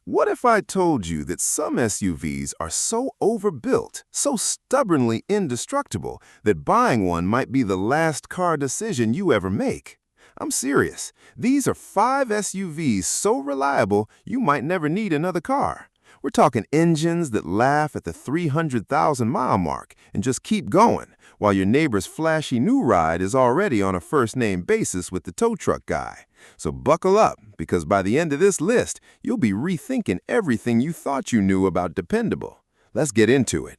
What if I told you that some SUVs are so overbuilt, so stubbornly indestructible, that buying one might be the last car decision you ever make? I'm serious. These are 5 SUVs so reliable you might never need another car. We're talking engines that laugh at the 300,000-mile mark and just keep going, while your neighbor's flashy new ride is already on a first-name basis with the tow truck guy. So buckle up, because by the end of this list, you'll be rethinking everything you thought you knew about dependable. Let's get into it.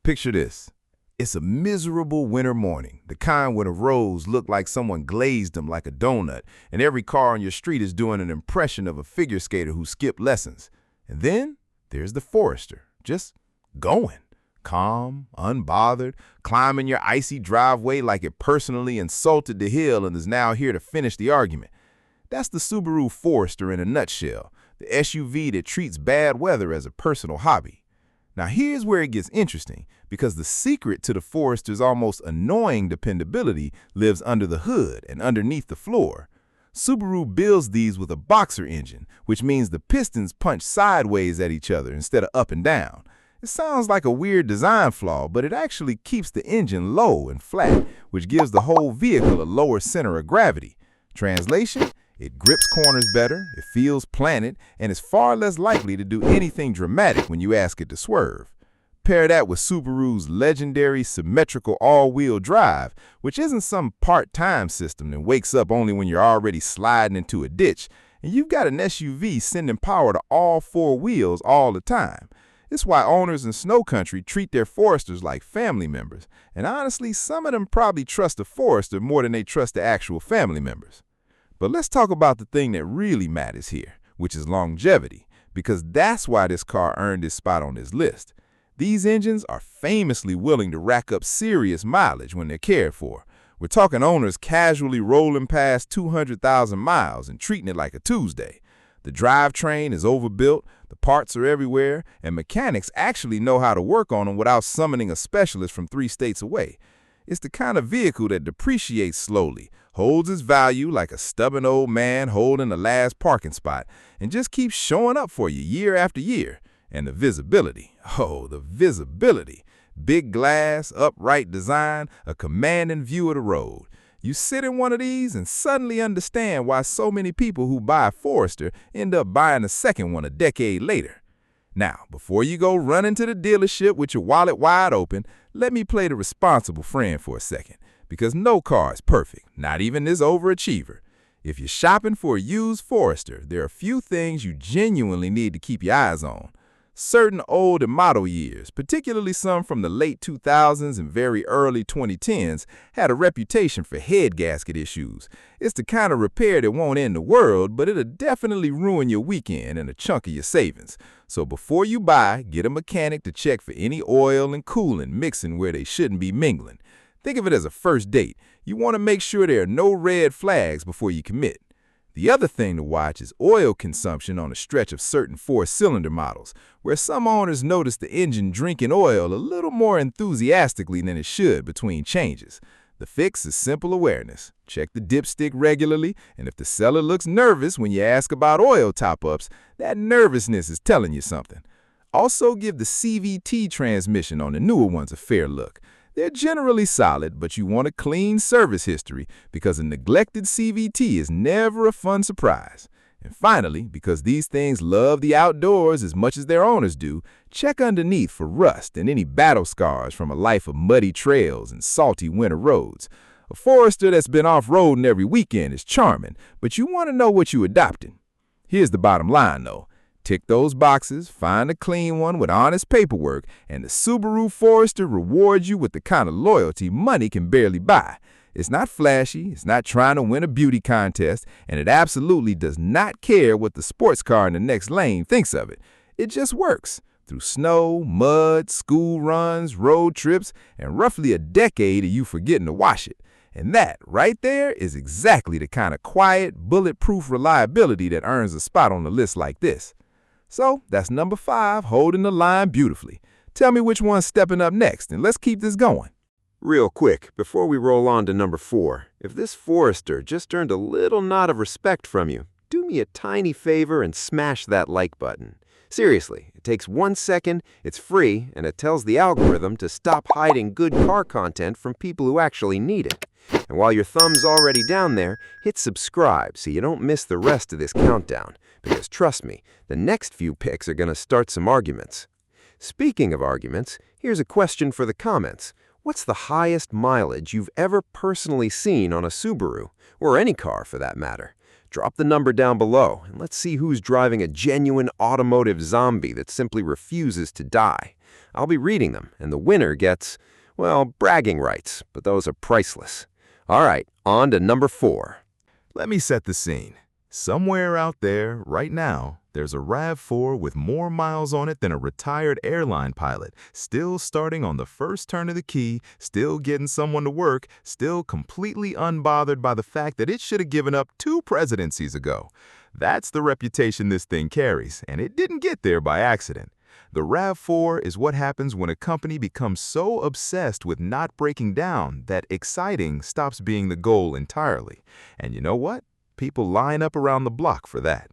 Picture this. It's a miserable winter morning, the kind when the roads look like someone glazed them like a donut, and every car on your street is doing an impression of a figure skater who skipped lessons. And then there's the Forester, just going. Calm, unbothered, climbing your icy driveway like it personally insulted the hill and is now here to finish the argument. That's the Subaru Forester in a nutshell, the SUV that treats bad weather as a personal hobby. Now here's where it gets interesting, because the secret to the Forester's almost annoying dependability lives under the hood and underneath the floor. Subaru builds these with a boxer engine, which means the pistons punch sideways at each other instead of up and down. It sounds like a weird design flaw, but it actually keeps the engine low and flat, which gives the whole vehicle a lower center of gravity. Translation? It grips corners better, it feels planted, and is far less likely to do anything dramatic when you ask it to swerve. Pair that with Subaru's legendary symmetrical all-wheel drive, which isn't some part-time system that wakes up only when you're already sliding into a ditch, and you've got an SUV sending power to all 4 wheels all the time. It's why owners in snow country treat their Foresters like family members, and honestly, some of them probably trust the Forester more than they trust the actual family members. But let's talk about the thing that really matters here, which is longevity, because that's why this car earned its spot on this list. These engines are famously willing to rack up serious mileage when they're cared for. We're talking owners casually rolling past 200,000 miles and treating it like a Tuesday. The drivetrain is overbuilt, the parts are everywhere, and mechanics actually know how to work on them without summoning a specialist from 3 states away. It's the kind of vehicle that depreciates slowly, holds its value like a stubborn old man holding the last parking spot, and just keeps showing up for you year after year. And the visibility, oh, the visibility. Big glass, upright design, a commanding view of the road. You sit in one of these and suddenly understand why so many people who buy a Forester end up buying a second one a decade later. Now, before you go running to the dealership with your wallet wide open, let me play the responsible friend for a second, because no car is perfect, not even this overachiever. If you're shopping for a used Forester, there are a few things you genuinely need to keep your eyes on. Certain old and model years, particularly some from the late 2000s and very early 2010s, had a reputation for head gasket issues. It's the kind of repair that won't end the world, but it'll definitely ruin your weekend and a chunk of your savings. So before you buy, get a mechanic to check for any oil and coolant mixing where they shouldn't be mingling. Think of it as a first date. You want to make sure there are no red flags before you commit. The other thing to watch is oil consumption on a stretch of certain 4-cylinder models, where some owners notice the engine drinking oil a little more enthusiastically than it should between changes. The fix is simple awareness. Check the dipstick regularly, and if the seller looks nervous when you ask about oil top-ups, that nervousness is telling you something. Also give the CVT transmission on the newer ones a fair look. They're generally solid, but you want a clean service history because a neglected CVT is never a fun surprise. And finally, because these things love the outdoors as much as their owners do, check underneath for rust and any battle scars from a life of muddy trails and salty winter roads. A Forester that's been off-roading every weekend is charming, but you want to know what you're adopting. Here's the bottom line, though. Tick those boxes, find a clean one with honest paperwork, and the Subaru Forester rewards you with the kind of loyalty money can barely buy. It's not flashy, it's not trying to win a beauty contest, and it absolutely does not care what the sports car in the next lane thinks of it. It just works. Through snow, mud, school runs, road trips, and roughly a decade of you forgetting to wash it. And that, right there, is exactly the kind of quiet, bulletproof reliability that earns a spot on a list like this. So that's number 5, holding the line beautifully. Tell me which one's stepping up next, and let's keep this going. Real quick, before we roll on to number 4, if this Forester just earned a little nod of respect from you, do do me a tiny favor and smash that like button. Seriously, it takes 1 second, it's free, and it tells the algorithm to stop hiding good car content from people who actually need it. And while your thumb's already down there, hit subscribe so you don't miss the rest of this countdown. Because trust me, the next few picks are going to start some arguments. Speaking of arguments, here's a question for the comments. What's the highest mileage you've ever personally seen on a Subaru, or any car for that matter? Drop the number down below, and let's see who's driving a genuine automotive zombie that simply refuses to die. I'll be reading them, and the winner gets, well, bragging rights, but those are priceless. All right, on to number 4. Let me set the scene. Somewhere out there, right now, there's a RAV4 with more miles on it than a retired airline pilot, still starting on the first turn of the key, still getting someone to work, still completely unbothered by the fact that it should have given up 2 presidencies ago. That's the reputation this thing carries, and it didn't get there by accident. The RAV4 is what happens when a company becomes so obsessed with not breaking down that exciting stops being the goal entirely. And you know what? People line up around the block for that.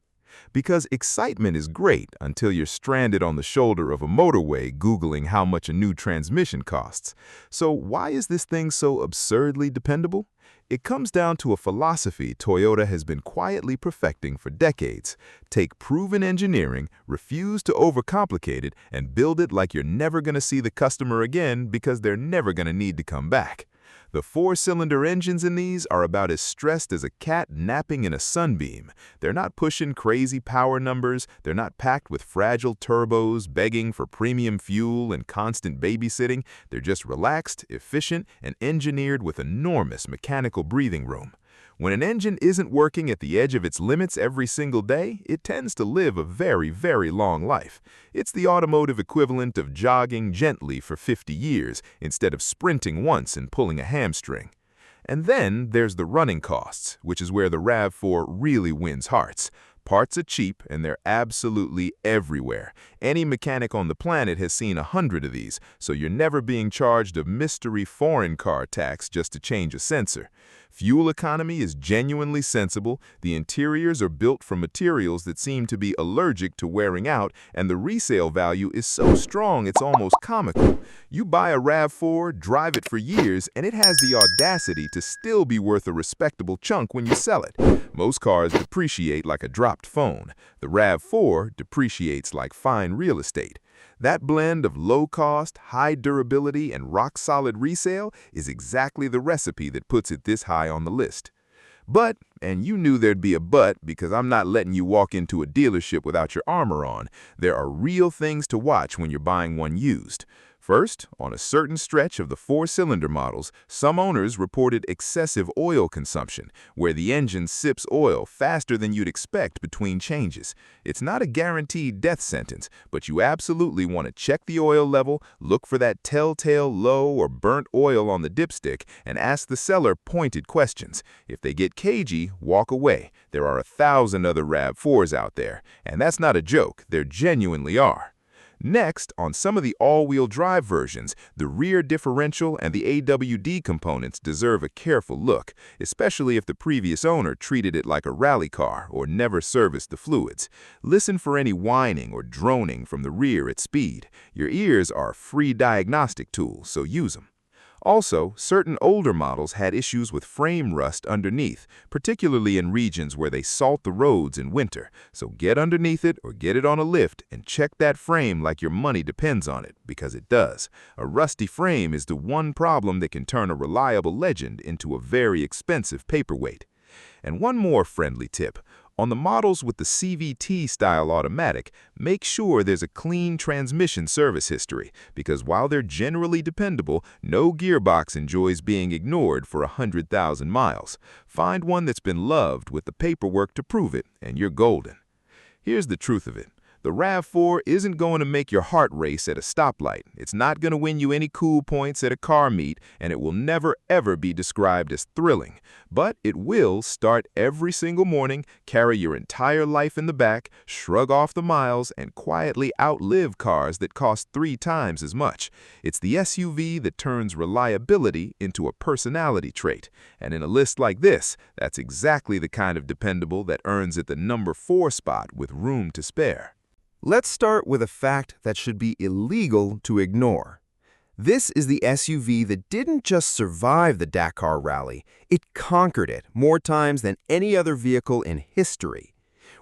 Because excitement is great until you're stranded on the shoulder of a motorway Googling how much a new transmission costs. So why is this thing so absurdly dependable? It comes down to a philosophy Toyota has been quietly perfecting for decades. Take proven engineering, refuse to overcomplicate it, and build it like you're never going to see the customer again because they're never going to need to come back. The 4-cylinder engines in these are about as stressed as a cat napping in a sunbeam. They're not pushing crazy power numbers, they're not packed with fragile turbos, begging for premium fuel and constant babysitting. They're just relaxed, efficient, and engineered with enormous mechanical breathing room. When an engine isn't working at the edge of its limits every single day, it tends to live a very, very long life. It's the automotive equivalent of jogging gently for 50 years instead of sprinting once and pulling a hamstring. And then there's the running costs, which is where the RAV4 really wins hearts. Parts are cheap, and they're absolutely everywhere. Any mechanic on the planet has seen 100 of these, so you're never being charged a mystery foreign car tax just to change a sensor. Fuel economy is genuinely sensible, the interiors are built from materials that seem to be allergic to wearing out, and the resale value is so strong it's almost comical. You buy a RAV4, drive it for years, and it has the audacity to still be worth a respectable chunk when you sell it. Most cars depreciate like a dropped phone. The RAV4 depreciates like fine real estate. That blend of low cost, high durability, and rock-solid resale is exactly the recipe that puts it this high on the list. But, and you knew there'd be a but because I'm not letting you walk into a dealership without your armor on, there are real things to watch when you're buying one used. First, on a certain stretch of the 4-cylinder models, some owners reported excessive oil consumption, where the engine sips oil faster than you'd expect between changes. It's not a guaranteed death sentence, but you absolutely want to check the oil level, look for that telltale low or burnt oil on the dipstick, and ask the seller pointed questions. If they get cagey, walk away. There are 1,000 other RAV4s out there, and that's not a joke, there genuinely are. Next, on some of the all-wheel drive versions, the rear differential and the AWD components deserve a careful look, especially if the previous owner treated it like a rally car or never serviced the fluids. Listen for any whining or droning from the rear at speed. Your ears are a free diagnostic tool, so use them. Also, certain older models had issues with frame rust underneath, particularly in regions where they salt the roads in winter. So get underneath it or get it on a lift and check that frame like your money depends on it, because it does. A rusty frame is the one problem that can turn a reliable legend into a very expensive paperweight. And one more friendly tip. On the models with the CVT-style automatic, make sure there's a clean transmission service history, because while they're generally dependable, no gearbox enjoys being ignored for 100,000 miles. Find one that's been loved with the paperwork to prove it, and you're golden. Here's the truth of it. The RAV4 isn't going to make your heart race at a stoplight. It's not going to win you any cool points at a car meet, and it will never ever be described as thrilling. But it will start every single morning, carry your entire life in the back, shrug off the miles, and quietly outlive cars that cost 3 times as much. It's the SUV that turns reliability into a personality trait. And in a list like this, that's exactly the kind of dependable that earns it the number 4 spot with room to spare. Let's start with a fact that should be illegal to ignore. This is the SUV that didn't just survive the Dakar Rally, it conquered it more times than any other vehicle in history.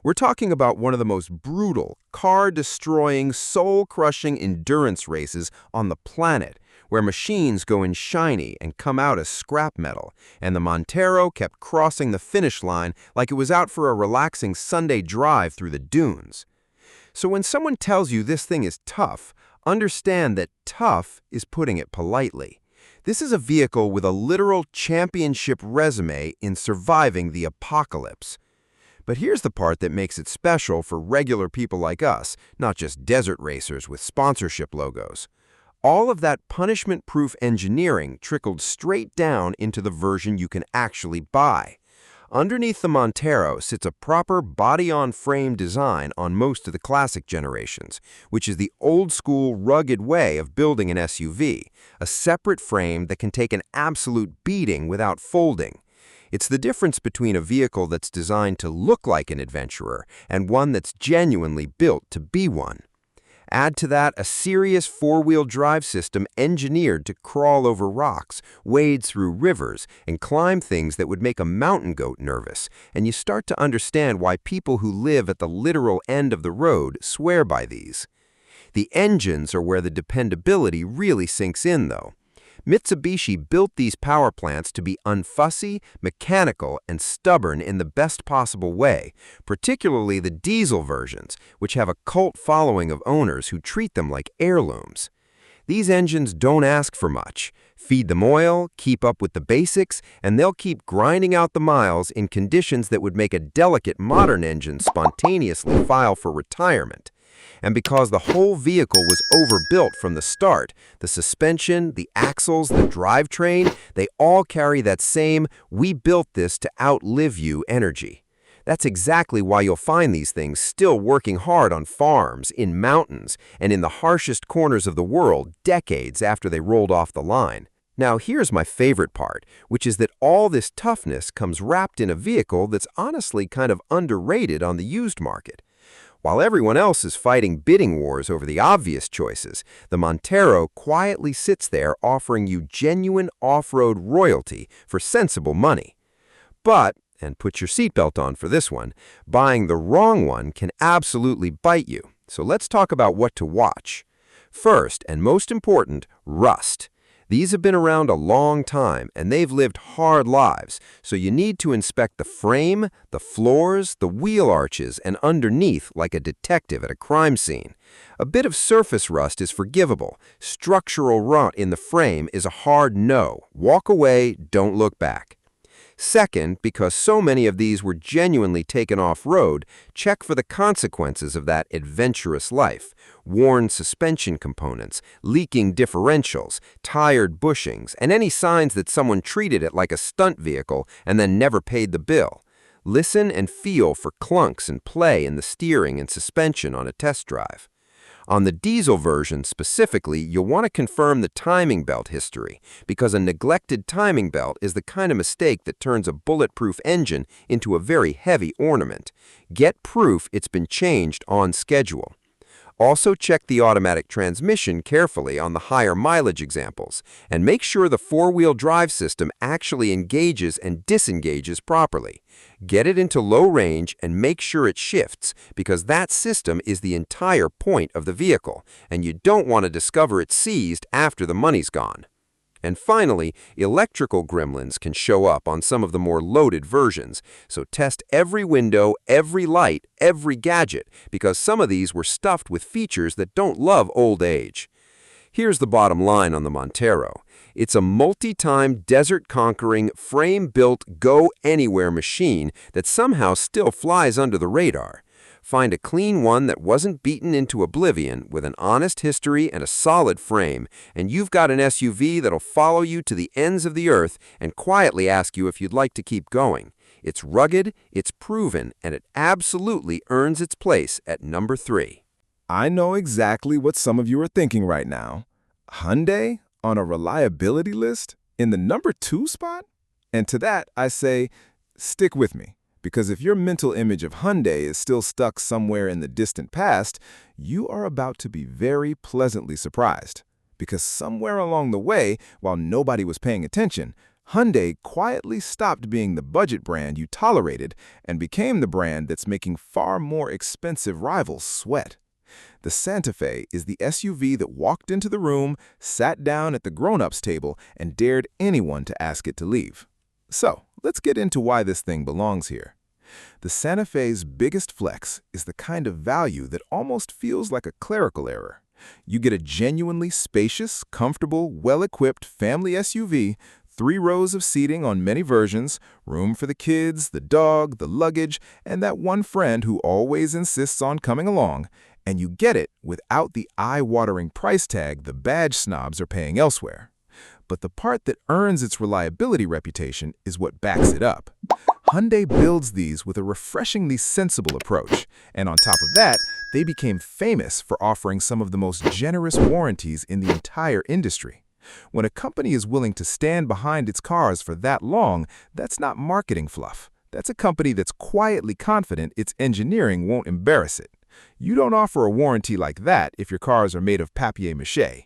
We're talking about one of the most brutal, car-destroying, soul-crushing endurance races on the planet, where machines go in shiny and come out as scrap metal, and the Montero kept crossing the finish line like it was out for a relaxing Sunday drive through the dunes. So when someone tells you this thing is tough, understand that tough is putting it politely. This is a vehicle with a literal championship resume in surviving the apocalypse. But here's the part that makes it special for regular people like us, not just desert racers with sponsorship logos. All of that punishment-proof engineering trickled straight down into the version you can actually buy. Underneath the Montero sits a proper body-on-frame design on most of the classic generations, which is the old-school, rugged way of building an SUV, a separate frame that can take an absolute beating without folding. It's the difference between a vehicle that's designed to look like an adventurer and one that's genuinely built to be one. Add to that a serious 4-wheel drive system engineered to crawl over rocks, wade through rivers, and climb things that would make a mountain goat nervous, and you start to understand why people who live at the literal end of the road swear by these. The engines are where the dependability really sinks in, though. Mitsubishi built these power plants to be unfussy, mechanical, and stubborn in the best possible way, particularly the diesel versions, which have a cult following of owners who treat them like heirlooms. These engines don't ask for much. Feed them oil, keep up with the basics, and they'll keep grinding out the miles in conditions that would make a delicate modern engine spontaneously file for retirement. And because the whole vehicle was overbuilt from the start, the suspension, the axles, the drivetrain, they all carry that same "we built this to outlive you" energy. That's exactly why you'll find these things still working hard on farms, in mountains, and in the harshest corners of the world decades after they rolled off the line. Now here's my favorite part, which is that all this toughness comes wrapped in a vehicle that's honestly kind of underrated on the used market. While everyone else is fighting bidding wars over the obvious choices, the Montero quietly sits there offering you genuine off-road royalty for sensible money. But, and put your seatbelt on for this one, buying the wrong one can absolutely bite you. So let's talk about what to watch. First, and most important, rust. These have been around a long time, and they've lived hard lives, so you need to inspect the frame, the floors, the wheel arches, and underneath like a detective at a crime scene. A bit of surface rust is forgivable. Structural rot in the frame is a hard no. Walk away, don't look back. Second, because so many of these were genuinely taken off-road, check for the consequences of that adventurous life. Worn suspension components, leaking differentials, tired bushings, and any signs that someone treated it like a stunt vehicle and then never paid the bill. Listen and feel for clunks and play in the steering and suspension on a test drive. On the diesel version specifically, you'll want to confirm the timing belt history, because a neglected timing belt is the kind of mistake that turns a bulletproof engine into a very heavy ornament. Get proof it's been changed on schedule. Also check the automatic transmission carefully on the higher mileage examples, and make sure the 4-wheel drive system actually engages and disengages properly. Get it into low range and make sure it shifts, because that system is the entire point of the vehicle, and you don't want to discover it seized after the money's gone. And finally, electrical gremlins can show up on some of the more loaded versions, so test every window, every light, every gadget, because some of these were stuffed with features that don't love old age. Here's the bottom line on the Montero. It's a multi-time desert-conquering, frame-built, go-anywhere machine that somehow still flies under the radar. Find a clean one that wasn't beaten into oblivion with an honest history and a solid frame, and you've got an SUV that'll follow you to the ends of the earth and quietly ask you if you'd like to keep going. It's rugged, it's proven, and it absolutely earns its place at number 3. I know exactly what some of you are thinking right now. Hyundai on a reliability list in the number 2 spot? And to that, I say, stick with me. Because if your mental image of Hyundai is still stuck somewhere in the distant past, you are about to be very pleasantly surprised. Because somewhere along the way, while nobody was paying attention, Hyundai quietly stopped being the budget brand you tolerated and became the brand that's making far more expensive rivals sweat. The Santa Fe is the SUV that walked into the room, sat down at the grown-ups table, and dared anyone to ask it to leave. So, let's get into why this thing belongs here. The Santa Fe's biggest flex is the kind of value that almost feels like a clerical error. You get a genuinely spacious, comfortable, well-equipped family SUV, 3 rows of seating on many versions, room for the kids, the dog, the luggage, and that one friend who always insists on coming along, and you get it without the eye-watering price tag the badge snobs are paying elsewhere. But the part that earns its reliability reputation is what backs it up. Hyundai builds these with a refreshingly sensible approach, and on top of that, they became famous for offering some of the most generous warranties in the entire industry. When a company is willing to stand behind its cars for that long, that's not marketing fluff. That's a company that's quietly confident its engineering won't embarrass it. You don't offer a warranty like that if your cars are made of papier-mâché.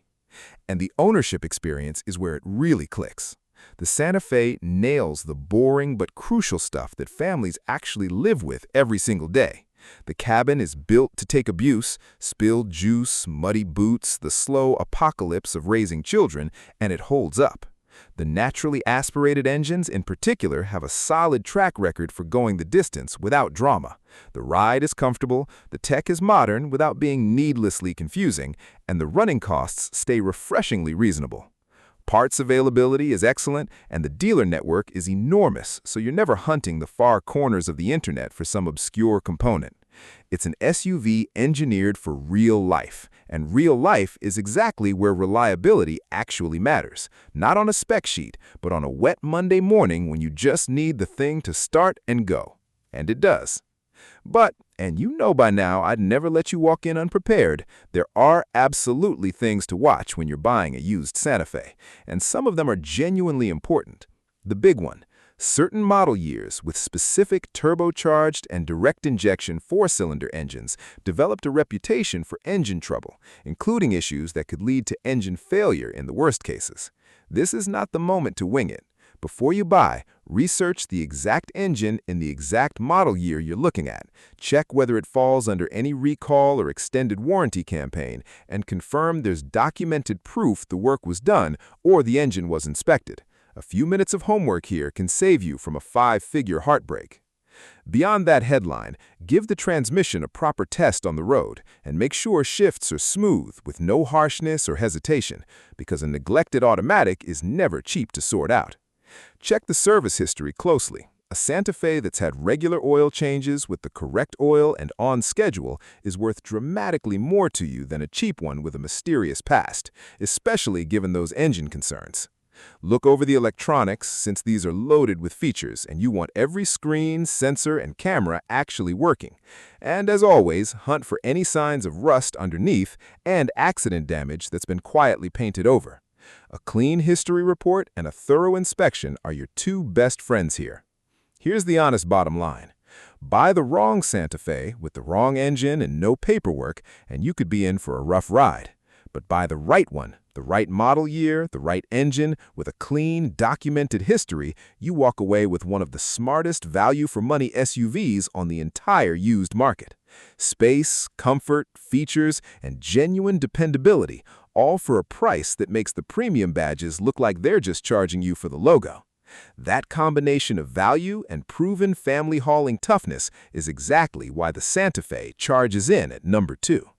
And the ownership experience is where it really clicks. The Santa Fe nails the boring but crucial stuff that families actually live with every single day. The cabin is built to take abuse, spilled juice, muddy boots, the slow apocalypse of raising children, and it holds up. The naturally aspirated engines in particular have a solid track record for going the distance without drama. The ride is comfortable, the tech is modern without being needlessly confusing, and the running costs stay refreshingly reasonable. Parts availability is excellent, and the dealer network is enormous, so you're never hunting the far corners of the internet for some obscure component. It's an SUV engineered for real life, and real life is exactly where reliability actually matters. Not on a spec sheet, but on a wet Monday morning when you just need the thing to start and go. And it does. But, and you know by now I'd never let you walk in unprepared, there are absolutely things to watch when you're buying a used Santa Fe, and some of them are genuinely important. The big one, certain model years with specific turbocharged and direct injection 4-cylinder engines developed a reputation for engine trouble, including issues that could lead to engine failure in the worst cases. This is not the moment to wing it. Before you buy, research the exact engine in the exact model year you're looking at. Check whether it falls under any recall or extended warranty campaign, and confirm there's documented proof the work was done or the engine was inspected. A few minutes of homework here can save you from a 5-figure heartbreak. Beyond that headline, give the transmission a proper test on the road and make sure shifts are smooth with no harshness or hesitation, because a neglected automatic is never cheap to sort out. Check the service history closely. A Santa Fe that's had regular oil changes with the correct oil and on schedule is worth dramatically more to you than a cheap one with a mysterious past, especially given those engine concerns. Look over the electronics, since these are loaded with features and you want every screen, sensor, and camera actually working. And as always, hunt for any signs of rust underneath and accident damage that's been quietly painted over. A clean history report and a thorough inspection are your 2 best friends here. Here's the honest bottom line. Buy the wrong Santa Fe with the wrong engine and no paperwork, and you could be in for a rough ride. But buy the right one, the right model year, the right engine, with a clean, documented history, you walk away with one of the smartest value-for-money SUVs on the entire used market. Space, comfort, features, and genuine dependability, all for a price that makes the premium badges look like they're just charging you for the logo. That combination of value and proven family hauling toughness is exactly why the Santa Fe charges in at number 2.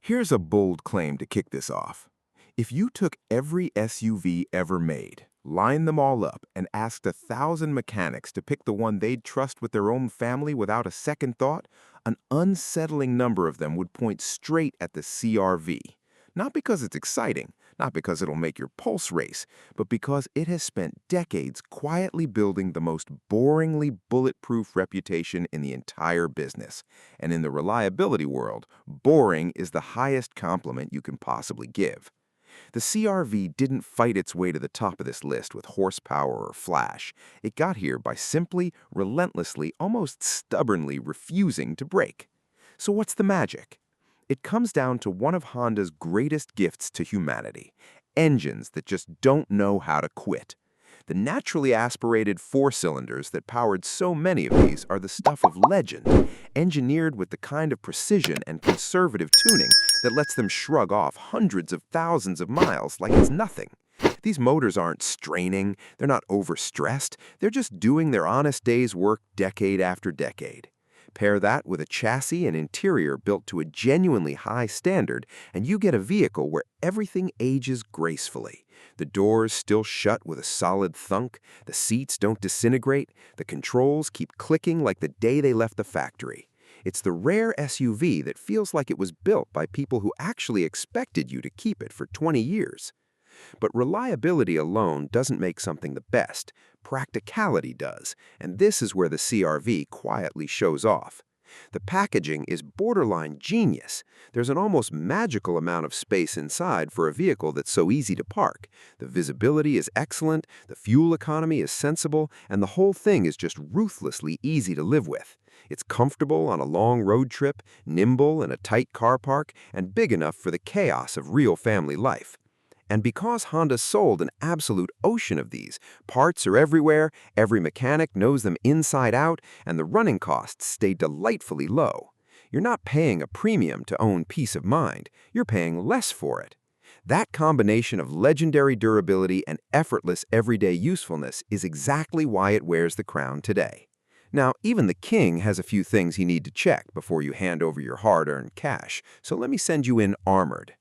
Here's a bold claim to kick this off. If you took every SUV ever made, lined them all up, and asked 1,000 mechanics to pick the one they'd trust with their own family without a second thought, An unsettling number of them would point straight at the CR-V. Not because it's exciting, not because it'll make your pulse race, but because it has spent decades quietly building the most boringly bulletproof reputation in the entire business. And in the reliability world, boring is the highest compliment you can possibly give. The CR-V didn't fight its way to the top of this list with horsepower or flash. It got here by simply, relentlessly, almost stubbornly refusing to brake. So what's the magic? It comes down to one of Honda's greatest gifts to humanity: engines that just don't know how to quit. The naturally aspirated four-cylinders that powered so many of these are the stuff of legend, engineered with the kind of precision and conservative tuning that lets them shrug off hundreds of thousands of miles like it's nothing. These motors aren't straining, they're not overstressed, they're just doing their honest day's work decade after decade. Pair that with a chassis and interior built to a genuinely high standard, and you get a vehicle where everything ages gracefully. The doors still shut with a solid thunk, the seats don't disintegrate, the controls keep clicking like the day they left the factory. It's the rare SUV that feels like it was built by people who actually expected you to keep it for 20 years. But reliability alone doesn't make something the best. Practicality does, and this is where the CR-V quietly shows off. The packaging is borderline genius. There's an almost magical amount of space inside for a vehicle that's so easy to park. The visibility is excellent, the fuel economy is sensible, and the whole thing is just ruthlessly easy to live with. It's comfortable on a long road trip, nimble in a tight car park, and big enough for the chaos of real family life. And because Honda sold an absolute ocean of these, parts are everywhere, every mechanic knows them inside out, and the running costs stay delightfully low. You're not paying a premium to own peace of mind, you're paying less for it. That combination of legendary durability and effortless everyday usefulness is exactly why it wears the crown today. Now, even the king has a few things you need to check before you hand over your hard-earned cash, so let me send you in armored.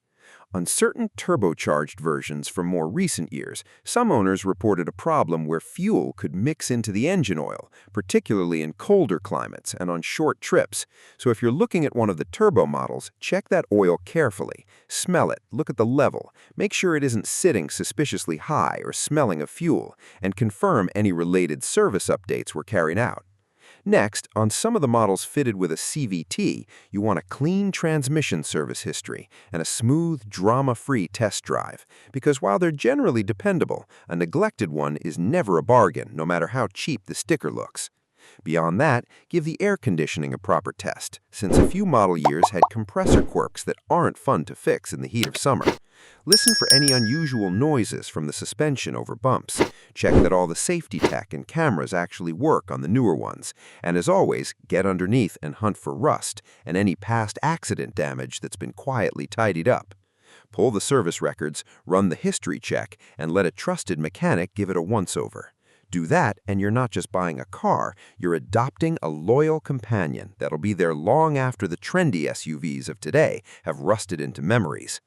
On certain turbocharged versions from more recent years, some owners reported a problem where fuel could mix into the engine oil, particularly in colder climates and on short trips. So if you're looking at one of the turbo models, check that oil carefully. Smell it, look at the level, make sure it isn't sitting suspiciously high or smelling of fuel, and confirm any related service updates were carried out. Next, on some of the models fitted with a CVT, you want a clean transmission service history and a smooth, drama-free test drive, because while they're generally dependable, a neglected one is never a bargain, no matter how cheap the sticker looks. Beyond that, give the air conditioning a proper test, since a few model years had compressor quirks that aren't fun to fix in the heat of summer. Listen for any unusual noises from the suspension over bumps. Check that all the safety tech and cameras actually work on the newer ones. And as always, get underneath and hunt for rust and any past accident damage that's been quietly tidied up. Pull the service records, run the history check, and let a trusted mechanic give it a once-over. Do that, and you're not just buying a car, you're adopting a loyal companion that'll be there long after the trendy SUVs of today have rusted into memories.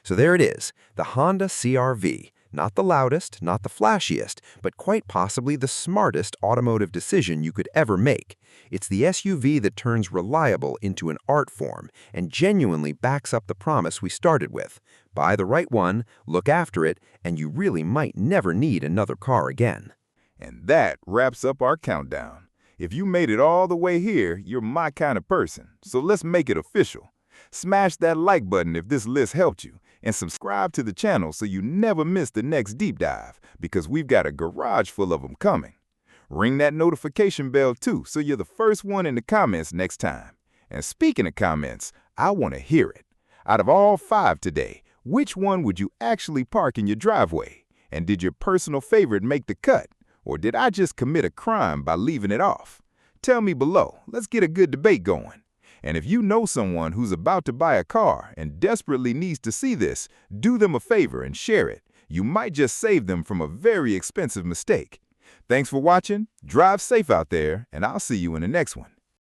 So there it is, the Honda CR-V. Not the loudest, not the flashiest, but quite possibly the smartest automotive decision you could ever make. It's the SUV that turns reliable into an art form and genuinely backs up the promise we started with. Buy the right one, look after it, and you really might never need another car again. And that wraps up our countdown. If you made it all the way here, you're my kind of person. So let's make it official. Smash that like button if this list helped you, and subscribe to the channel so you never miss the next deep dive, because we've got a garage full of them coming. Ring that notification bell too so you're the first one in the comments next time. And speaking of comments, I want to hear it. Out of all 5 today, which one would you actually park in your driveway? And did your personal favorite make the cut? Or did I just commit a crime by leaving it off? Tell me below. Let's get a good debate going. And if you know someone who's about to buy a car and desperately needs to see this, do them a favor and share it. You might just save them from a very expensive mistake. Thanks for watching, drive safe out there, and I'll see you in the next one.